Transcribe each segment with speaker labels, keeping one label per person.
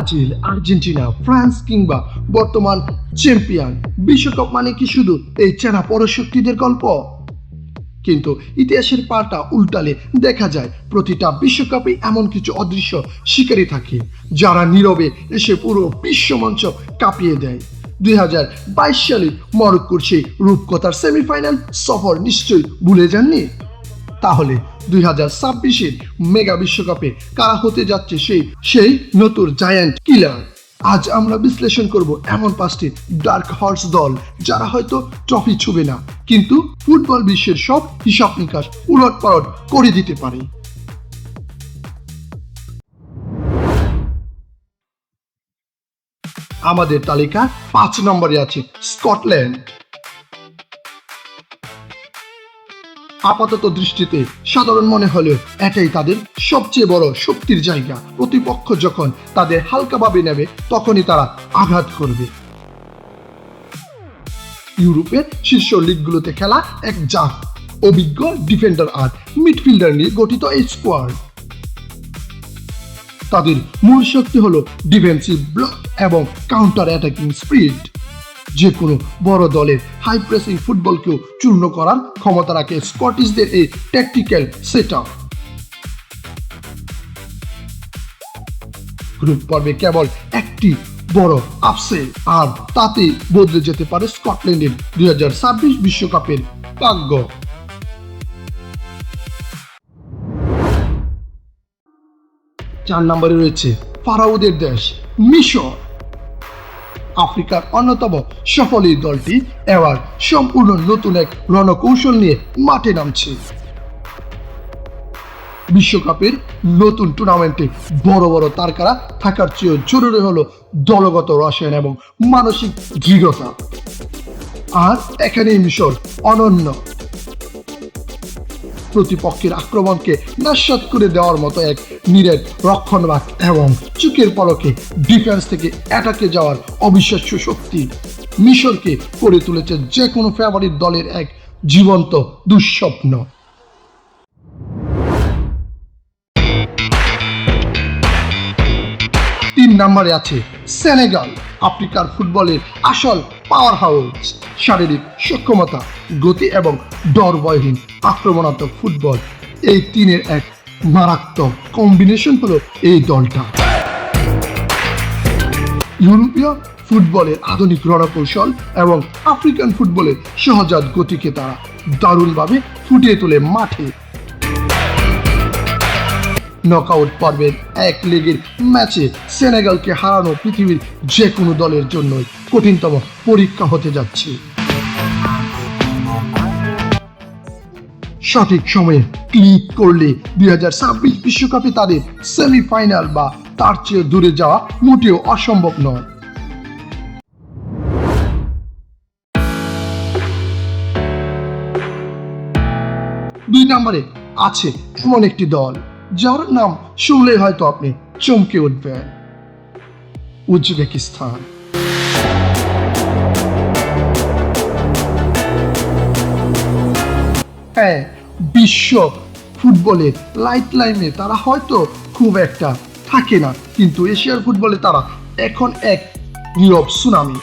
Speaker 1: Brazil, Argentina, France কিংবা বর্তমান champion বিশ্বকাপ মানে কি শুধু এই চেনা পরাশক্তিদের গল্প? কিন্তু ইতিহাসের পাতা উল্টালে দেখা যায় প্রতিটা বিশ্বকাপে এমন কিছু অদৃশ্য শিকারী থাকে যারা নীরবে এসে পুরো বিশ্বমঞ্চ কাঁপিয়ে দেয়। 2022 সালে মরক্কোর সেই রূপকথার সেমিফাইনাল সফর নিশ্চয়ই ভুলে যাননি? তাহলে 2026-এর মেগা বিশ্বকাপে কারা হতে যাচ্ছে সেই নতুন জায়ান্ট কিলার? আজ আমরা বিশ্লেষণ করব এমন 5টি ডার্ক হর্স দল যারা হয়তো ট্রফি ছুবে না, কিন্তু ফুটবল বিশ্বের সব হিসাব নিকাশ উলটপালট করে দিতে পারে। আমাদের তালিকা 5 নম্বরে আছে স্কটল্যান্ড। আপাতত দৃষ্টিতে সাধারণ মনে হলেও এটাই তাদের সবচেয়ে বড় শক্তির জায়গা। প্রতিপক্ষ যখন তাদের হালকাভাবে নেবে তখনই তারা আঘাত করবে। ইউরোপের শীর্ষ লিগগুলোতে খেলা এক জাত অভিজ্ঞ ডিফেন্ডার আর মিডফিল্ডার নিয়ে গঠিত এই স্কোয়াড। তাদের মূল শক্তি হলো ডিফেন্সিভ ব্লক এবং কাউন্টার অ্যাটাকিং স্পিরিট। যে কোনো বড় দলের হাই প্রেসিং ফুটবলকেও চূর্ণ করার ক্ষমতা রাখে স্কটিশদের এই ট্যাকটিক্যাল সেটআপ। গ্রুপ পর্বে কেবল একটি বড় আপসেট, আর তাতে বদলে যেতে পারে স্কটল্যান্ডের 2026 বিশ্বকাপের ভাগ্য। 4 নম্বরে রয়েছে ফারাওদের দেশ মিশর। আফ্রিকার অন্যতম সফল এই দলটি এবার সম্পূর্ণ নতুন এক রণকৌশল নিয়ে মাঠে নামছে। বিশ্বকাপের নতুন টুর্নামেন্টে বড় বড় তারকারা থাকার চেয়েও জরুরি হলো দলগত রসায়ন এবং মানসিক দৃঢ়তা। আর এখানেই মিশর অনন্য। প্রতিপক্ষের আক্রমণকে নস্যাৎ করে দেওয়ার মতো এক নিরেট রক্ষণভাগ এবং চোখের পলকে ডিফেন্স থেকে অ্যাটাকে যাওয়ার অবিশ্বাস্য শক্তি মিশরকে করে তুলেছে যে কোনো ফেভারিট দলের এক জীবন্ত দুঃস্বপ্ন। নম্বরে আছে সেনেগাল। আফ্রিকার ফুটবলের আসল পাওয়ার হাউস। শারীরিক সক্ষমতা, গতি এবং ডরভয়হীন আক্রমণাত্মক ফুটবল, এই তিনের এক মারাত্মক কম্বিনেশন হলো এই দলটা। ইউরোপীয় ফুটবলের আধুনিক রণকৌশল এবং আফ্রিকান ফুটবলের সহজাত গতিকে তারা দারুণভাবে ফুটিয়ে তোলে মাঠে। নকআউট পর্বের এক লেগের ম্যাচে সেনেগালকে হারানো পৃথিবীর যে কোনো দলের জন্যই কঠিনতম পরীক্ষা হতে যাচ্ছে। সঠিক সময়ে ক্লিক করলে 2026 বিশ্বকাপে তাদের সেমিফাইনাল বা তার চেয়ে দূরে যাওয়া মোটেও অসম্ভব নয়। দুই নম্বরে আছে এমন একটি দল যার নাম শুনলে হয়তো আপনি চমকে উঠবেন, উজবেকিস্তান। হ্যাঁ, বিশ্ব ফুটবলের লাইট লাইনে তারা হয়তো খুব একটা থাকে না, কিন্তু এশিয়ার ফুটবলে তারা এখন এক নীরব সুনামি।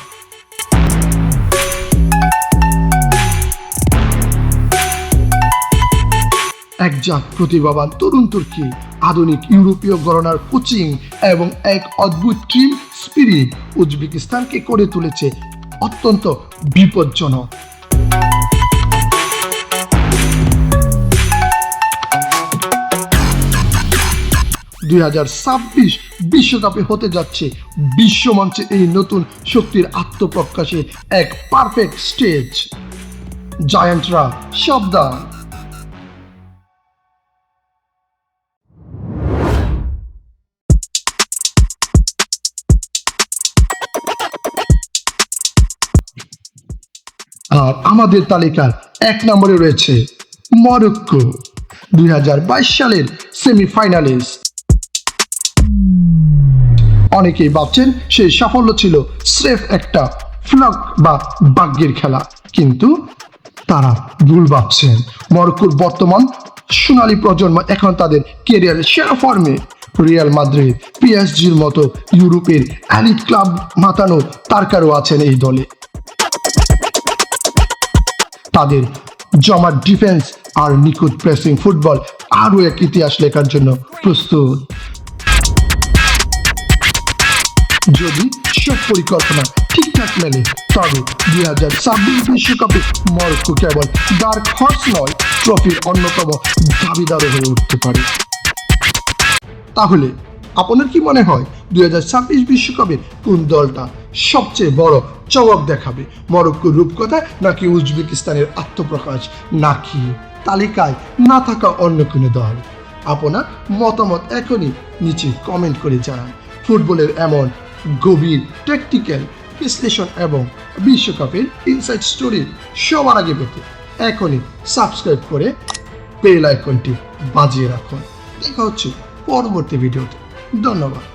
Speaker 1: একজাত প্রতিভাবান তরুণ তুর্কি, আধুনিক ইউরোপীয় গণনার কোচিং এবং এক অদ্ভুত টিম স্পিরিট উজবেকিস্তানকে করে তুলেছে অত্যন্ত বিপজ্জনক। বিশ্বকাপে হতে যাচ্ছে বিশ্বমঞ্চে এই নতুন শক্তির আত্মপ্রকাশে এক পারফেক্ট স্টেজ। জায়ান্টরা সাবধান। আর আমাদের তালিকার 1 নম্বরে রয়েছে মরক্কো। 2022 সালের সেমিফাইনালিস্ট। অনেকেই ভাবছেন সেই সাফল্য ছিল স্রেফ একটা ফ্লক বা ভাগ্যের খেলা, কিন্তু তারা ভুল ভাবছেন। মরক্কোর বর্তমান সোনালী প্রজন্ম এখন তাদের ক্যারিয়ারের সেরা ফর্মে। রিয়াল মাদ্রিদ, পিএসজির মতো ইউরোপের এলিট ক্লাব মাতানো তারকারও আছেন এই দলে। তাদের জমাট ডিফেন্স আর নিখুঁত প্রেসিং ফুটবল আরও এক ইতিহাস লেখার জন্য প্রস্তুত। যদি সব পরিকল্পনা ঠিকঠাক মেলে তবে 2026 বিশ্বকাপে মরক্কো কেবল ডার্ক হর্স নয়, ট্রফির অন্যতম দাবিদারও হয়ে উঠতে পারে। তাহলে আপনার কি মনে হয় 2026 বিশ্বকাপে কোন দলটা সবচেয়ে বড় চমক দেখাবে? মরক্কোর রূপকথা নাকি উজবেকিস্তানের আত্মপ্রকাশ, নাকি তালিকায় না থাকা অন্য কোনো দল? আপনার মতামত এখনই নিচে কমেন্ট করে জানান। ফুটবলের এমন গভীর ট্যাকটিক্যাল বিশ্লেষণ এবং বিশ্বকাপের ইনসাইড স্টোরি সবার আগে পেতে এখনই সাবস্ক্রাইব করে বেল আইকনটি বাজিয়ে রাখুন। দেখা হচ্ছে পরবর্তী ভিডিওতে। ধন্যবাদ।